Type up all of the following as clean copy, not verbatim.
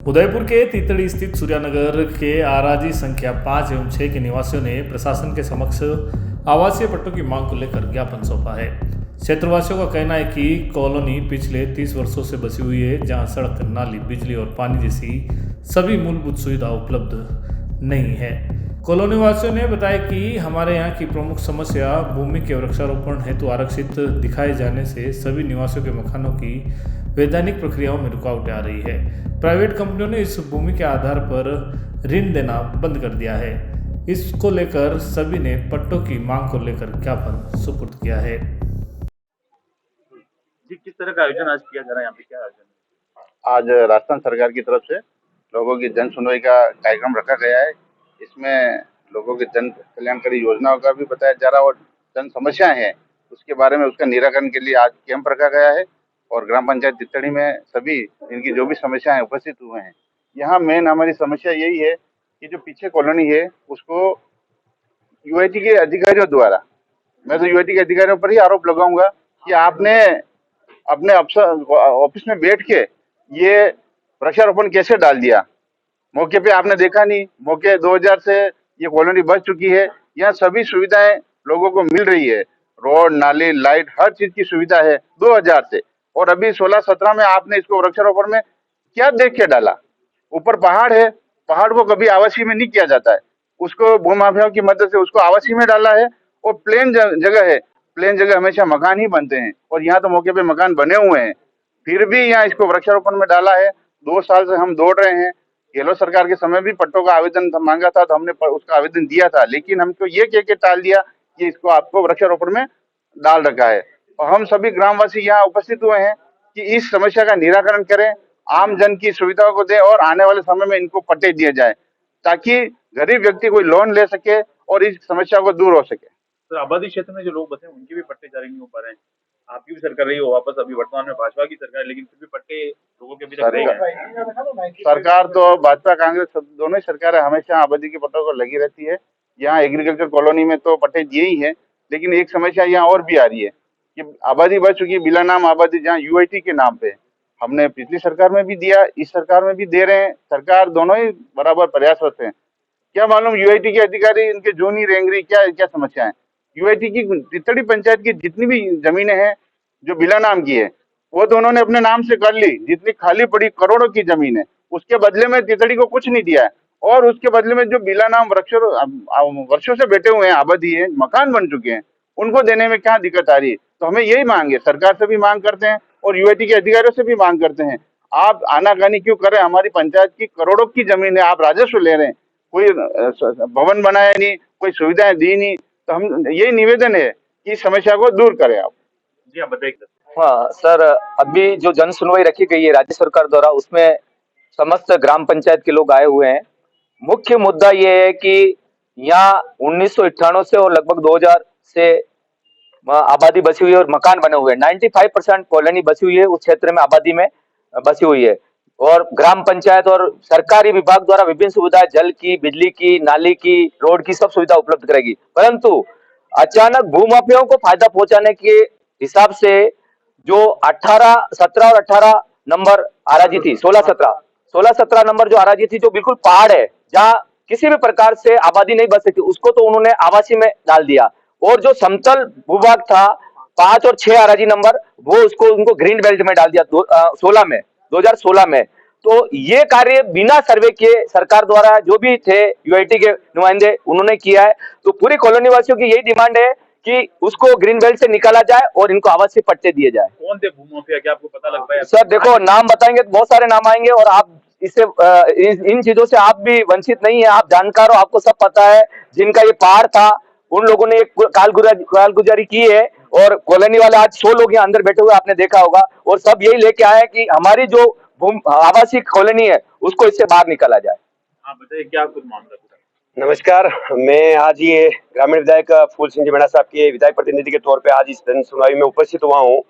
उदयपुर के तीतड़ी स्थित सूर्यानगर के आराजी संख्या 5 एवं 6 के निवासियों ने प्रशासन के समक्ष आवासीय पट्टों की मांग को लेकर ज्ञापन सौंपा है। क्षेत्रवासियों का कहना है कि कॉलोनी पिछले 30 वर्षों से बसी हुई है, जहां सड़क, नाली, बिजली और पानी जैसी सभी मूलभूत सुविधा उपलब्ध नहीं है। कॉलोनी वासियों ने बताया कि हमारे यहाँ की प्रमुख समस्या भूमि के वृक्षारोपण हेतु आरक्षित दिखाए जाने से सभी निवासियों के मकानों की वैधानिक प्रक्रियाओं में रुकावटें आ रही है। प्राइवेट कंपनियों ने इस भूमि के आधार पर ऋण देना बंद कर दिया है। इसको लेकर सभी ने पट्टों की मांग को लेकर ज्ञापन सुपुर्द किया है। जी, किस तरह का आयोजन आज किया जा रहा है? यहाँ पे क्या आयोजन है? आज राजस्थान सरकार की तरफ से लोगों की जन सुनवाई का कार्यक्रम रखा गया है। इसमें लोगों की जन कल्याणकारी योजनाओं का भी बताया जा रहा है और जन समस्याएं हैं उसके बारे में उसका निराकरण के लिए आज कैंप रखा गया है और ग्राम पंचायत तितड़ी में सभी इनकी जो भी समस्याएं उपस्थित हुए हैं। यहाँ मेन हमारी समस्या यही है कि जो पीछे कॉलोनी है उसको यूआईटी के अधिकारियों द्वारा, मैं तो यूआईटी के अधिकारियों पर ही आरोप लगाऊंगा कि आपने अपने अफसर ऑफिस में बैठ के ये वृक्षारोपण कैसे डाल दिया। मौके पे आपने देखा नहीं, मौके 2000 से ये कॉलोनी बच चुकी है। यहाँ सभी सुविधाएं लोगों को मिल रही है, रोड, नाली, लाइट, हर चीज की सुविधा है 2000 से। और अभी 16-17 में आपने इसको वृक्षारोपण में क्या देख के डाला? ऊपर पहाड़ है, पहाड़ को कभी आवासीय में नहीं किया जाता है, उसको भूमाफियाओं की मदद से उसको आवासीय में डाला है। और प्लेन जगह है, प्लेन जगह हमेशा मकान ही बनते हैं और यहाँ तो मौके पे मकान बने हुए हैं, फिर भी यहाँ इसको वृक्षारोपण में डाला है। 2 साल से हम दौड़ रहे हैं। गहलोत सरकार के समय भी पट्टों का आवेदन मांगा था तो हमने उसका आवेदन दिया था, लेकिन हमको ये कह के टाल दिया कि इसको आपको वृक्षारोपण में डाल रखा है। और हम सभी ग्रामवासी यहाँ उपस्थित हुए हैं कि इस समस्या का निराकरण करें, आम जन की सुविधाओं को दें और आने वाले समय में इनको पट्टे दिए जाए ताकि गरीब व्यक्ति कोई लोन ले सके और इस समस्या को दूर हो सके। तो आबादी क्षेत्र में जो लोग बसे हैं उनके भी पट्टे जारी नहीं हो पा रहे हैं। आपकी भी सरकार रही हो वापस, अभी वर्तमान में भाजपा की सरकार है, लेकिन फिर भी पट्टे लोगों के अभी तक रह गए। सरकार तो भाजपा कांग्रेस दोनों ही सरकारें हमेशा आबादी के पट्टों को लगी रहती है। यहाँ एग्रीकल्चर कॉलोनी में तो पट्टे दिए ही है, लेकिन एक समस्या यहाँ और भी आ रही है कि आबादी बढ़ चुकी है, बिला नाम आबादी, जहाँ यूआईटी के नाम पे हमने पिछली सरकार में भी दिया, इस सरकार में भी दे रहे हैं। सरकार दोनों ही बराबर प्रयासरत है। क्या मालूम यूआईटी के अधिकारी इनके जूनी रेंगरी क्या क्या समस्या है। यूआईटी की तितड़ी पंचायत की जितनी भी जमीनें हैं जो बिला नाम की है वो तो उन्होंने अपने नाम से कर ली। जितनी खाली पड़ी करोड़ों की जमीन है उसके बदले में तितड़ी को कुछ नहीं दिया है, और उसके बदले में जो बिला नाम वर्षों से बैठे हुए हैं, आबादी है, मकान बन चुके हैं, उनको देने में क्या दिक्कत आ रही है। तो हमें यही मांग है, सरकार से भी मांग करते हैं और यूआईटी के अधिकारियों से भी मांग करते हैं, आप आनाकानी क्यों कर रहे हैं? हमारी पंचायत की करोड़ों की जमीन है, आप राजस्व ले रहे हैं, कोई भवन बनाया नहीं, कोई सुविधाएं दी नहीं। तो हम यही निवेदन है कि इस समस्या को दूर करें आप। जी हाँ, बताइए। हाँ सर, अभी जो जन सुनवाई रखी गई है राज्य सरकार द्वारा, उसमें समस्त ग्राम पंचायत के लोग आए हुए हैं। मुख्य मुद्दा ये है कि यहाँ 1998 से और लगभग 2000 से आबादी बसी हुई है और मकान बने हुए हैं। 95% कॉलोनी बसी हुई है, उस क्षेत्र में आबादी में बसी हुई है। और ग्राम पंचायत और सरकारी विभाग द्वारा विभिन्न सुविधाएं, जल की, बिजली की, नाली की, रोड की, सब सुविधा उपलब्ध करेगी। परंतु अचानक भूमाफियाओं को फायदा पहुंचाने के हिसाब से जो 18, 17 और 18 नंबर आराजी थी, 16-17 नंबर जो आराजी थी, जो बिल्कुल पहाड़ है जहाँ किसी भी प्रकार से आबादी नहीं बच सकती, उसको तो उन्होंने आवासीय में डाल दिया। और जो समतल भूभाग था 5 और 6 आराजी नंबर, वो उसको उनको ग्रीन बेल्ट में डाल दिया 2016 में। तो ये कार्य बिना सर्वे किए सरकार द्वारा जो भी थे यूआईटी के नुमाइंदे, उन्होंने किया है। तो पूरी कॉलोनी वासियों की यही डिमांड है कि उसको ग्रीन बेल्ट से निकाला जाए और इनको आवासीय पट्टे दिए जाए। कौन थे भूमाफिया, क्या आपको पता लग पाया? सर देखो, नाम बताएंगे तो बहुत सारे नाम आएंगे और आप इससे इन चीजों से आप भी वंचित नहीं है, आप जानकार हो, आपको सब पता है। जिनका ये पहाड़ था उन लोगों ने एक कालगुजारी की है और कॉलोनी वाले आज 100 लोग यहाँ अंदर बैठे हुए आपने देखा होगा, और सब यही लेके आए हैं कि हमारी जो आवासीय कॉलोनी है उसको इससे बाहर निकाला जाए। हाँ बताइए, क्या कुछ मामला? नमस्कार, मैं आज ये ग्रामीण विधायक फूल सिंह जी मीणा साहब के विधायक प्रतिनिधि के तौर पे आज इस जन सुनवाई में उपस्थित हुआ हूँ।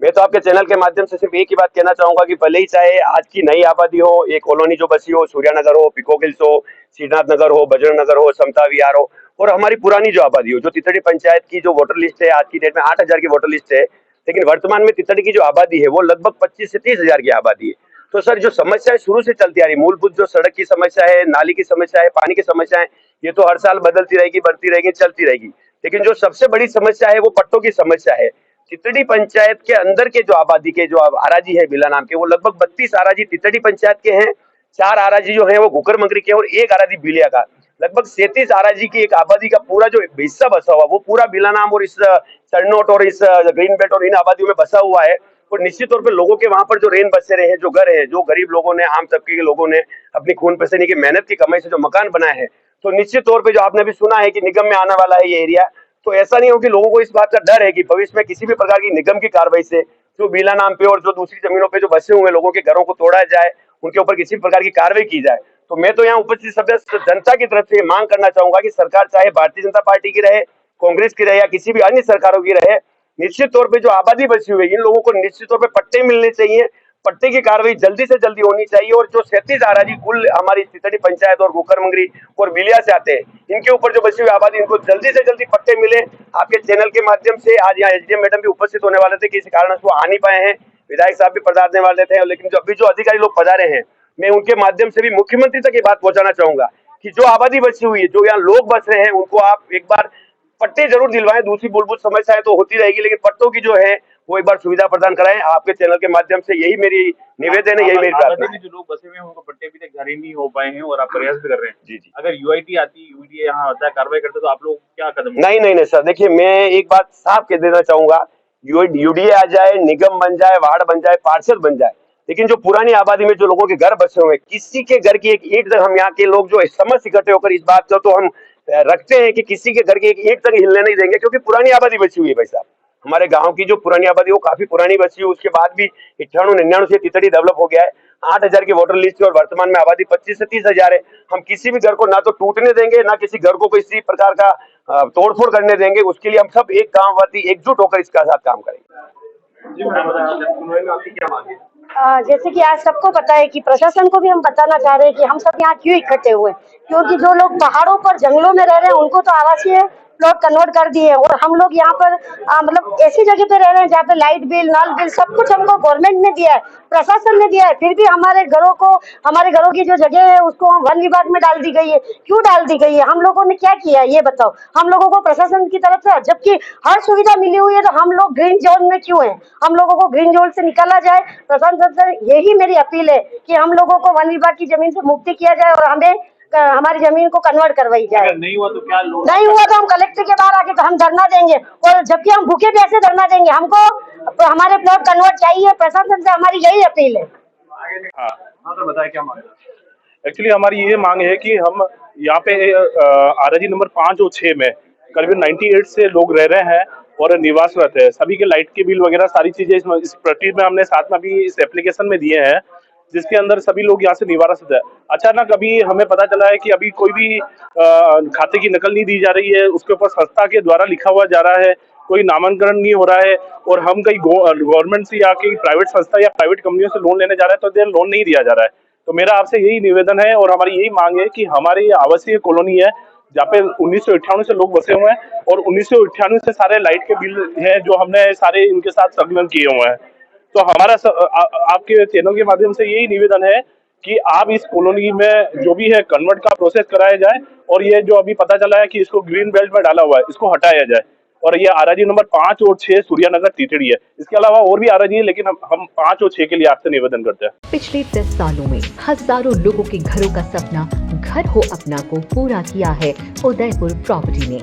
मैं तो आपके चैनल के माध्यम से सिर्फ एक ही बात कहना चाहूंगा कि भले ही चाहे आज की नई आबादी हो, ये कॉलोनी जो बसी हो, सूर्यानगर हो, पिको हिल्स हो, श्रीनाथ नगर हो, बजरंग नगर हो, समता विहार हो, और हमारी पुरानी जो आबादी हो, जो तितड़ी पंचायत की जो वोटर लिस्ट है आज की डेट में 8000 की वोटर लिस्ट है, लेकिन वर्तमान में तितड़ी की जो आबादी है वो लगभग 25 से 30 हजार की आबादी है। तो सर जो समस्या है शुरू से चलती आ रही, मूलभूत जो सड़क की समस्या है, नाली की समस्या है, पानी की समस्या है, ये तो हर साल बदलती रहेगी, बढ़ती रहेगी, चलती रहेगी। लेकिन जो सबसे बड़ी समस्या है वो पट्टों की समस्या है। तितड़ी पंचायत के अंदर के जो आबादी के जो आराजी है बिला नाम के, वो लगभग 32 आराजी तितड़ी पंचायत के हैं, 4 आराजी जो है वो घुकर मंगरी के और 1 आराजी बिलिया का। लगभग 37 आराजी की एक आबादी का पूरा जो हिस्सा बसा हुआ वो पूरा बिला नाम और इस चरनोट और इस ग्रीन बेल्ट और इन आबादियों में बसा हुआ है। और निश्चित तौर पे लोगों के वहां पर जो रेन बसेरे हैं, जो घर है, जो गरीब लोगों ने, आम तबके के लोगों ने अपनी खून पसीने की मेहनत की कमाई से जो मकान बनाए हैं, तो निश्चित तौर पे जो आपने भी सुना है कि निगम में आने वाला है ये एरिया, तो ऐसा नहीं हो कि लोगों को इस बात का डर है कि भविष्य में किसी भी प्रकार की निगम की कार्रवाई से जो बीला नाम पे और जो दूसरी जमीनों पे जो बसे हुए लोगों के घरों को तोड़ा जाए, उनके ऊपर किसी प्रकार की कार्रवाई की जाए। तो मैं तो यहाँ उपस्थित सदस्य जनता की तरफ से मांग करना चाहूंगा कि सरकार चाहे भारतीय जनता पार्टी की रहे, कांग्रेस की रहे या किसी भी अन्य सरकारों की रहे, निश्चित तौर पे जो आबादी बची हुई है इन लोगों को निश्चित तौर पे पट्टे मिलने चाहिए, पट्टे की कार्रवाई जल्दी से जल्दी होनी चाहिए। और जो 37 आराजी कुल हमारी तितड़ी पंचायत और गोकर मंगरी और बिलिया से आते हैं, इनके ऊपर जो बची हुई आबादी, इनको जल्दी से जल्दी पट्टे मिले। आपके चैनल के माध्यम से आज यहाँ एसडीएम मैडम भी उपस्थित होने वाले थे, किसी कारण वो आ नहीं पाए हैं, विधायक साहब भी पधारने वाले थे, लेकिन जो अभी जो अधिकारी लोग पधारे हैं, मैं उनके माध्यम से भी मुख्यमंत्री तक ये बात पहुंचाना चाहूंगा कि जो आबादी बची हुई है, जो यहाँ लोग बस रहे हैं, उनको आप एक बार पट्टे जरूर दिलवाएं। दूसरी मूलभूत समस्याएं तो होती रहेगी, लेकिन पट्टों की जो है वो एक बार सुविधा प्रदान कराएं। आपके चैनल के माध्यम से यही मेरी निवेदन है, यही मेरी प्रार्थना है। जो लोग बसे हुए हैं उनको पट्टे अभी तक जारी नहीं हो पाए हैं और आप प्रयास भी कर रहे हैं। जी। अगर यूआईटी आती, यूडीए यहाँ आता है, कार्रवाई करते, तो आप लोग क्या कदम? नहीं सर, देखिए मैं एक बात साफ कह देना चाहूंगा, यूडीए आ जाए, निगम बन जाए, वार्ड बन जाए, पार्षद बन जाए, लेकिन जो पुरानी आबादी में जो लोगों के घर बसे हुए हैं, किसी के घर की एक ईंट तक हम यहाँ के लोग जो समझ इकट्ठे होकर इस बात का तो हम रखते हैं कि किसी के घर की एक ईंट तक हिलने नहीं देंगे, क्योंकि पुरानी आबादी बची हुई है भाई साहब। हमारे गांव की जो पुरानी आबादी वो काफी पुरानी बची हुई, उसके बाद भी 98-99 से तितड़ी डेवलप हो गया है। 8000 की वोटर लिस्ट और वर्तमान में आबादी 25 से 30 हजार है। हम किसी भी घर को ना तो टूटने देंगे, ना किसी घर को किसी प्रकार का तोड़फोड़ करने देंगे। उसके लिए हम सब एक गांववासी एकजुट होकर इसका साथ काम करेंगे। आपकी क्या मांग है? जैसे कि आज सबको पता है कि प्रशासन को भी हम बताना चाह रहे हैं कि हम सब यहाँ क्यों इकट्ठे हुए, क्योंकि जो लोग पहाड़ों पर जंगलों में रह रहे हैं उनको तो आवासीय प्लॉट कन्वर्ट कर दिए, और हम लोग यहाँ पर मतलब ऐसी जगह पे रह रहे हैं जहाँ पे लाइट बिल, नल बिल सब कुछ हमको गवर्नमेंट ने दिया है, प्रशासन ने दिया है, फिर भी हमारे घरों की जो जगह है उसको वन विभाग में डाल दी गई है। क्यों डाल दी गई है? हम लोगों ने क्या किया है ये बताओ? हम लोगों को प्रशासन की तरफ से जबकि हर सुविधा मिली हुई है, तो हम लोग ग्रीन जोन में क्यों है? हम लोगों को ग्रीन जोन से निकाला जाए। प्रशासन से यही मेरी अपील है कि हम लोगों को वन विभाग की जमीन से मुक्ति किया जाए और हमें हमारी जमीन को कन्वर्ट करवाई जाए। नहीं हुआ तो क्या? नहीं हुआ तो हम कलेक्टर के बाहर आके तो हम धरना देंगे, और जबकि हम भूखे प्यासे धरना देंगे। हमको हमारे प्लॉट कन्वर्ट चाहिए। प्रशासन से हमारी यही अपील है। हाँ तो बताए क्या मांग? एक्चुअली हमारी ये मांग है कि हम यहाँ पे आरजी नंबर 5 और 6 में करीब 98 से लोग रह रहे हैं और निवासरत है। सभी के लाइट के बिल वगैरह सारी चीजें इस प्रति में हमने साथ में अभी इस एप्लीकेशन में दिए हैं, जिसके अंदर सभी लोग यहाँ से निवासित है। अचानक अभी हमें पता चला है कि अभी कोई भी खाते की नकल नहीं दी जा रही है, उसके ऊपर संस्था के द्वारा लिखा हुआ जा रहा है, कोई नामांकन नहीं हो रहा है, और हम कहीं गवर्नमेंट से या कहीं प्राइवेट संस्था या प्राइवेट कंपनियों से लोन लेने जा रहे हैं तो लोन नहीं दिया जा रहा है। तो मेरा आपसे यही निवेदन है और हमारी यही मांग है कि हमारी ये आवासीय कॉलोनी है जहाँ पे 1998 से लोग बसे हुए हैं, और 1998 से सारे लाइट के बिल हैं जो हमने सारे इनके साथ संकलन किए हुए हैं। तो हमारा आपके चैनल के माध्यम से यही निवेदन है कि आप इस कॉलोनी में जो भी है कन्वर्ट का प्रोसेस कराया जाए, और ये जो अभी पता चला है कि इसको ग्रीन बेल्ट में डाला हुआ है इसको हटाया जाए। और ये आरजी नंबर 5 और 6 सूर्यानगर तितड़ी है, इसके अलावा और भी आरजी है, लेकिन हम 5 और 6 के लिए आपसे निवेदन करते हैं। पिछले 10 सालों में हजारों लोगों के घरों का सपना घर हो अपना को पूरा किया है उदयपुर प्रॉपर्टी ने।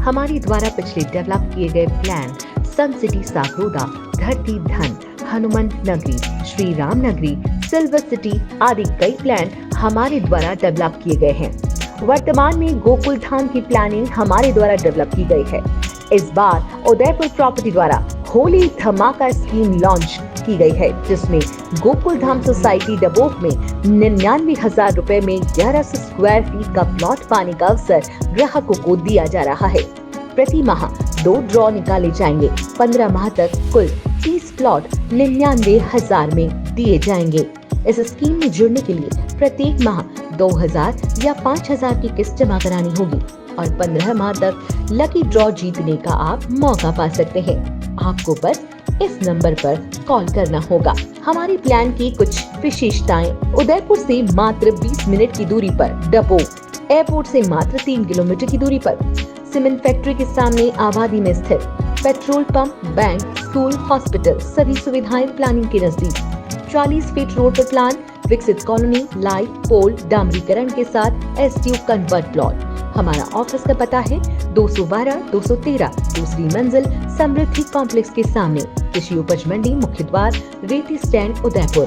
हमारे द्वारा पिछले डेवलप किए गए प्लान सन सिटी सागरोदा, धरती धन, हनुमंत नगरी, श्री राम नगरी, सिल्वर सिटी आदि कई प्लान हमारे द्वारा डेवलप किए गए हैं। वर्तमान में गोकुल धाम की प्लानिंग हमारे द्वारा डेवलप की गई है। इस बार उदयपुर प्रॉपर्टी द्वारा होली धमाका स्कीम लॉन्च की गई है, जिसमें गोकुल धाम सोसाइटी डबोक में 99,000 रुपए में 1100 स्क्वायर फीट का प्लॉट पाने का अवसर ग्राहकों को दिया जा रहा है। प्रति माह 2 ड्रॉ निकाले जाएंगे। 15 माह तक कुल 30 प्लॉट 99,000 में दिए जाएंगे। इस स्कीम में जुड़ने के लिए प्रत्येक माह 2,000 या 5,000 की किस्त जमा करानी होगी और 15 माह तक लकी ड्रॉ जीतने का आप मौका पा सकते हैं। आपको बस इस नंबर पर कॉल करना होगा। हमारे प्लान की कुछ विशेषताएं: उदयपुर से मात्र 20 मिनट की दूरी पर डपो, एयरपोर्ट से मात्र 3 किलोमीटर की दूरी पर, सीमेंट फैक्ट्री के सामने आबादी में स्थित, petrol pump, bank, school, hospital, सभी सुविधाएं प्लानिंग के नजदीक, 40 फीट रोड पर प्लान, विकसित कॉलोनी, लाइट पोल, डामरीकरण के साथ एसटीयू कन्वर्ट प्लॉट। हमारा ऑफिस का पता है 212-213 दूसरी मंजिल, समृद्धि कॉम्प्लेक्स के सामने, कृषि उपज मंडी, मुख्य द्वार, रेती स्टैंड, उदयपुर।